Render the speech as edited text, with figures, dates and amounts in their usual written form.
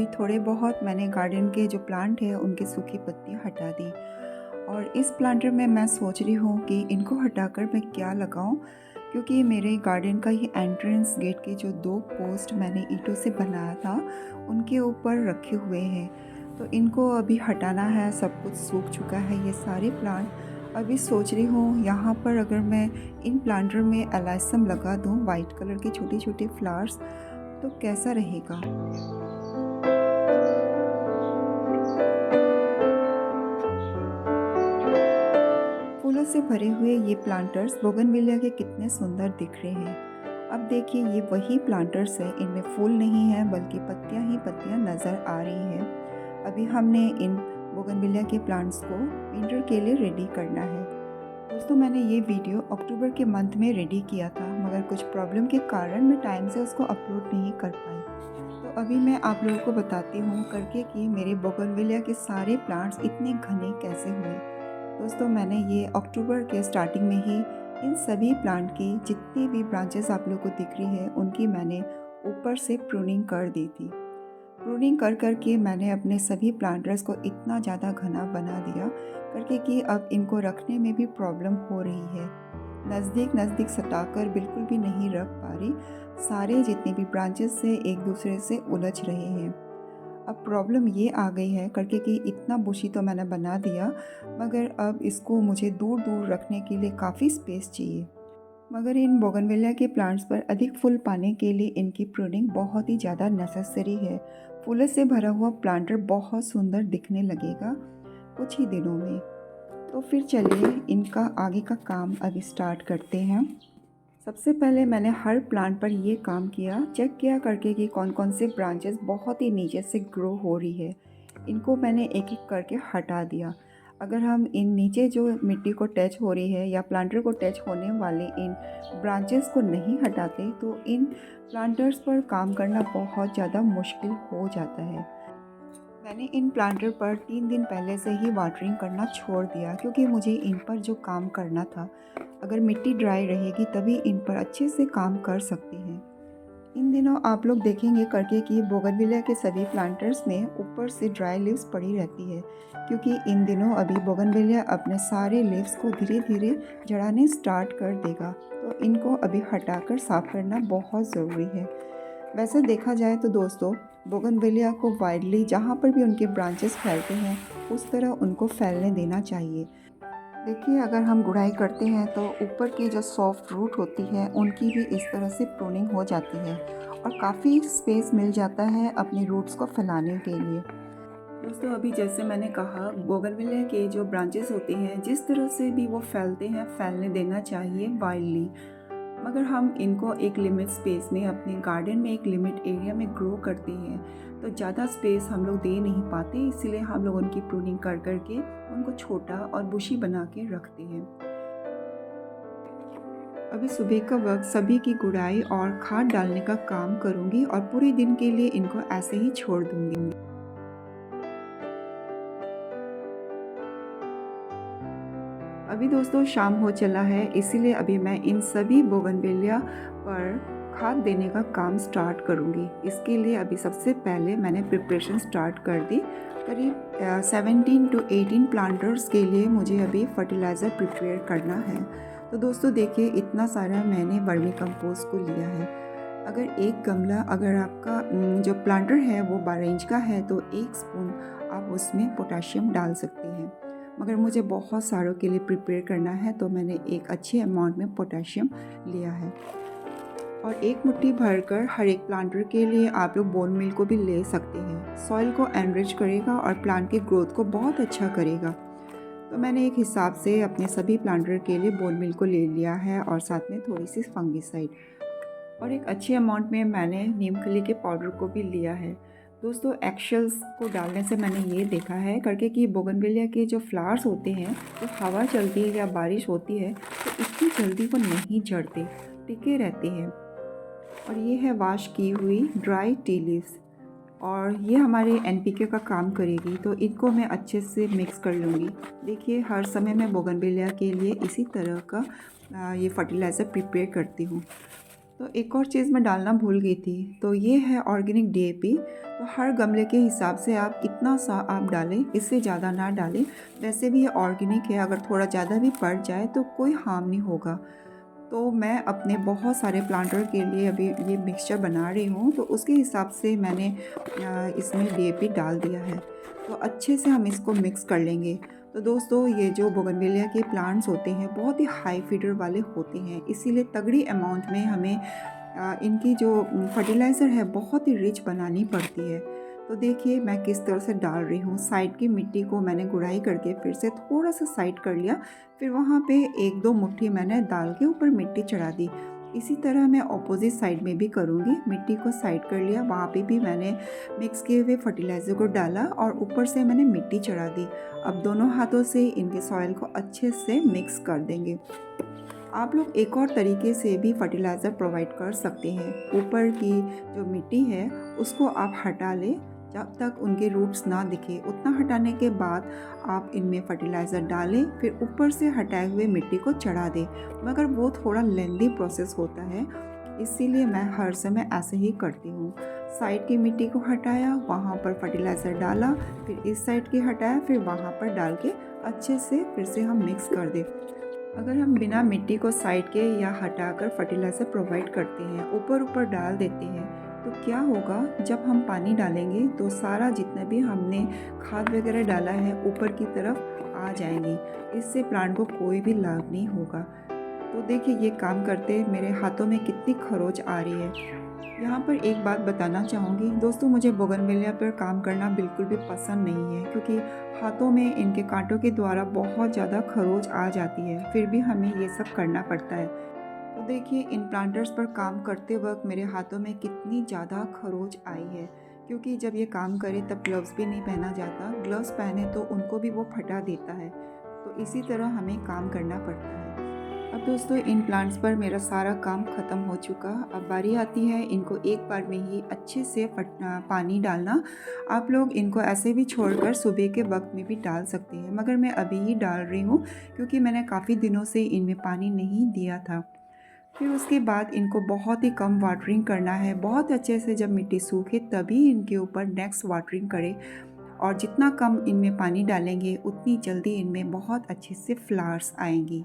अभी थोड़े बहुत मैंने गार्डन के जो प्लांट है उनकी सूखी पत्तियाँ हटा दी। और इस प्लांटर में मैं सोच रही हूँ कि इनको हटाकर मैं क्या लगाऊँ, क्योंकि मेरे गार्डन का ही एंट्रेंस गेट के जो 2 पोस्ट मैंने ईंटों से बनाया था उनके ऊपर रखे हुए हैं। तो इनको अभी हटाना है, सब कुछ सूख चुका है ये सारे प्लांट। अभी सोच रही हूँ यहाँ पर अगर मैं इन प्लांटर में एलाइसम लगा दूँ, वाइट कलर के छोटे-छोटे फ्लावर्स, तो कैसा रहेगा? फूलों से भरे हुए ये प्लांटर्स बोगनविलिया के कितने सुंदर दिख रहे हैं। अब देखिए ये वही प्लांटर्स है, इनमें फूल नहीं है बल्कि पत्तियां ही पत्तियां नज़र आ रही हैं। अभी हमने इन बोगनविलिया के प्लांट्स को विंटर के लिए रेडी करना है। दोस्तों, मैंने ये वीडियो अक्टूबर के मंथ में रेडी किया था, मगर कुछ प्रॉब्लम के कारण मैं टाइम से उसको अपलोड नहीं कर पाई। तो अभी मैं आप लोगों को बताती हूँ करके कि मेरे बोगनविलिया के सारे प्लांट्स इतने घने कैसे हुए। दोस्तों, मैंने ये अक्टूबर के स्टार्टिंग में ही इन सभी प्लांट की जितनी भी ब्रांचेस आप लोगों को दिख रही है उनकी मैंने ऊपर से प्रूनिंग कर दी थी। प्रूनिंग कर कर के मैंने अपने सभी प्लांटर्स को इतना ज़्यादा घना बना दिया करके कि अब इनको रखने में भी प्रॉब्लम हो रही है। नज़दीक नज़दीक सटाकर बिल्कुल भी नहीं रख पा रही, सारे जितने भी ब्रांचेस से एक दूसरे से उलझ रहे हैं। अब प्रॉब्लम ये आ गई है करके कि इतना बुशी तो मैंने बना दिया, मगर अब इसको मुझे दूर दूर रखने के लिए काफ़ी स्पेस चाहिए। मगर इन बोगनविलिया के प्लांट्स पर अधिक फूल पाने के लिए इनकी प्रूनिंग बहुत ही ज़्यादा नेसेसरी है। फूलों से भरा हुआ प्लांटर बहुत सुंदर दिखने लगेगा कुछ ही दिनों में। तो फिर चलिए इनका आगे का काम अभी स्टार्ट करते हैं। सबसे पहले मैंने हर प्लांट पर ये काम किया, चेक किया करके कि कौन कौन से ब्रांचेस बहुत ही नीचे से ग्रो हो रही है। इनको मैंने एक एक करके हटा दिया। अगर हम इन नीचे जो मिट्टी को टच हो रही है या प्लांटर को टच होने वाले इन ब्रांचेस को नहीं हटाते तो इन प्लांटर्स पर काम करना बहुत ज़्यादा मुश्किल हो जाता है। मैंने इन प्लांटर पर 3 दिन पहले से ही वाटरिंग करना छोड़ दिया, क्योंकि मुझे इन पर जो काम करना था, अगर मिट्टी ड्राई रहेगी तभी इन पर अच्छे से काम कर सकते हैं। इन दिनों आप लोग देखेंगे करके कि बोगनविलिया के सभी प्लांटर्स में ऊपर से ड्राई लीव्स पड़ी रहती है, क्योंकि इन दिनों अभी बोगनविलिया अपने सारे लीव्स को धीरे धीरे झड़ाने स्टार्ट कर देगा। तो इनको अभी हटाकर साफ़ करना बहुत ज़रूरी है। वैसे देखा जाए तो दोस्तों, बोगनविलिया को वाइडली जहाँ पर भी उनके ब्रांचेस फैलते हैं उस तरह उनको फैलने देना चाहिए। देखिए, अगर हम गुड़ाई करते हैं तो ऊपर की जो सॉफ्ट रूट होती है उनकी भी इस तरह से प्रूनिंग हो जाती है और काफ़ी स्पेस मिल जाता है अपनी रूट्स को फैलाने के लिए। दोस्तों, अभी जैसे मैंने कहा, बोगनविलिया के जो ब्रांचेस होते हैं जिस तरह से भी वो फैलते हैं फैलने देना चाहिए वाइडली। मगर हम इनको एक लिमिट स्पेस में अपने गार्डन में एक लिमिट एरिया में ग्रो करते हैं, तो ज़्यादा स्पेस हम लोग दे नहीं पाते, इसीलिए हम लोग उनकी प्रूनिंग कर कर के उनको छोटा और बुशी बना के रखते हैं। अभी सुबह का वक्त सभी की गुड़ाई और खाद डालने का काम करूँगी और पूरे दिन के लिए इनको ऐसे ही छोड़ दूँगी। अभी दोस्तों शाम हो चला है, इसीलिए अभी मैं इन सभी बोगनविलिया पर खाद देने का काम स्टार्ट करूंगी। इसके लिए अभी सबसे पहले मैंने प्रिपरेशन स्टार्ट कर दी। करीब 17 to 18 प्लांटर्स के लिए मुझे अभी फर्टिलाइज़र प्रिपेयर करना है। तो दोस्तों देखिए, इतना सारा मैंने वर्मी कंपोस्ट को लिया है। अगर एक गमला, अगर आपका जो प्लांटर है वो 12 इंच का है तो 1 स्पून आप उसमें पोटाशियम डाल सकते हैं। मगर मुझे बहुत सारों के लिए प्रिपेयर करना है तो मैंने एक अच्छे अमाउंट में पोटेशियम लिया है। और एक मुट्ठी भरकर हर एक प्लांटर के लिए आप लोग बोन मील को भी ले सकते हैं। सॉइल को एनरिच करेगा और प्लांट की ग्रोथ को बहुत अच्छा करेगा। तो मैंने एक हिसाब से अपने सभी प्लांटर के लिए बोन मील को ले लिया है और साथ में थोड़ी सी फंगिसाइड, और एक अच्छे अमाउंट में मैंने नीम खली के पाउडर को भी लिया है। दोस्तों, एक्शेल्स को डालने से मैंने ये देखा है करके कि बोगनविलिया के जो फ्लावर्स होते हैं, तो हवा चलती है या बारिश होती है तो इतनी जल्दी वो नहीं झड़ते, टिके रहते हैं। और ये है वॉश की हुई ड्राई टी लीव्स, और ये हमारे एनपीके का काम करेगी, तो इनको मैं अच्छे से मिक्स कर लूँगी। देखिए, हर समय मैं बोगनविलिया के लिए इसी तरह का ये फर्टिलाइज़र प्रिपेयर करती हूँ। तो एक और चीज़ मैं डालना भूल गई थी, तो ये है ऑर्गेनिक डीएपी। तो हर गमले के हिसाब से आप इतना सा आप डालें, इससे ज़्यादा ना डालें। वैसे भी ये ऑर्गेनिक है, अगर थोड़ा ज़्यादा भी पड़ जाए तो कोई हार्म नहीं होगा। तो मैं अपने बहुत सारे प्लांटर के लिए अभी ये मिक्सचर बना रही हूँ, तो उसके हिसाब से मैंने इसमें डीएपी डाल दिया है। तो अच्छे से हम इसको मिक्स कर लेंगे। तो दोस्तों, ये जो बोगनविलिया के प्लांट्स होते हैं बहुत ही हाई फीडर वाले होते हैं, इसीलिए तगड़ी अमाउंट में हमें इनकी जो फर्टिलाइज़र है बहुत ही रिच बनानी पड़ती है। तो देखिए मैं किस तरह से डाल रही हूँ। साइड की मिट्टी को मैंने गुड़ाई करके फिर से थोड़ा सा साइड कर लिया, फिर वहाँ पे 1-2 मुट्ठी मैंने डाल के ऊपर मिट्टी चढ़ा दी। इसी तरह मैं अपोजिट साइड में भी करूँगी। मिट्टी को साइड कर लिया, वहाँ पे भी मैंने मिक्स किए हुए फर्टिलाइज़र को डाला और ऊपर से मैंने मिट्टी चढ़ा दी। अब दोनों हाथों से इनके सॉइल को अच्छे से मिक्स कर देंगे। आप लोग एक और तरीके से भी फर्टिलाइज़र प्रोवाइड कर सकते हैं। ऊपर की जो मिट्टी है उसको आप हटा लें, जब तक उनके रूट्स ना दिखे उतना हटाने के बाद आप इनमें फर्टिलाइज़र डालें, फिर ऊपर से हटाए हुए मिट्टी को चढ़ा दें। मगर वो थोड़ा लेंदी प्रोसेस होता है, इसीलिए मैं हर समय ऐसे ही करती हूँ। साइड की मिट्टी को हटाया, वहाँ पर फर्टिलाइज़र डाला, फिर इस साइड की हटाया, फिर वहाँ पर डाल के अच्छे से फिर से हम मिक्स कर दें। अगर हम बिना मिट्टी को साइड के या हटाकर फर्टिलाइज़र प्रोवाइड करते हैं, ऊपर ऊपर डाल देते हैं, तो क्या होगा, जब हम पानी डालेंगे तो सारा जितना भी हमने खाद वगैरह डाला है ऊपर की तरफ आ जाएंगी। इससे प्लांट को कोई भी लाभ नहीं होगा। तो देखिए ये काम करते मेरे हाथों में कितनी खरोच आ रही है। यहाँ पर एक बात बताना चाहूँगी दोस्तों, मुझे बोगनविलिया पर काम करना बिल्कुल भी पसंद नहीं है, क्योंकि हाथों में इनके कांटों के द्वारा बहुत ज़्यादा खरोच आ जाती है, फिर भी हमें ये सब करना पड़ता है। तो देखिए इन प्लांटर्स पर काम करते वक्त मेरे हाथों में कितनी ज़्यादा खरोच आई है, क्योंकि जब ये काम करे तब ग्लव्स भी नहीं पहना जाता, ग्लव्स पहने तो उनको भी वो फटा देता है। तो इसी तरह हमें काम करना पड़ता है। अब दोस्तों इन प्लांट्स पर मेरा सारा काम ख़त्म हो चुका। अब बारी आती है इनको एक बार में ही अच्छे से पानी डालना। आप लोग इनको ऐसे भी छोड़कर सुबह के वक्त में भी डाल सकते हैं, मगर मैं अभी ही डाल रही हूँ क्योंकि मैंने काफ़ी दिनों से इनमें पानी नहीं दिया था। फिर उसके बाद इनको बहुत ही कम वाटरिंग करना है। बहुत अच्छे से जब मिट्टी सूखे तभी इनके ऊपर नेक्स्ट वाटरिंग करें, और जितना कम इनमें पानी डालेंगे उतनी जल्दी इनमें बहुत अच्छे से फ्लावर्स आएंगी।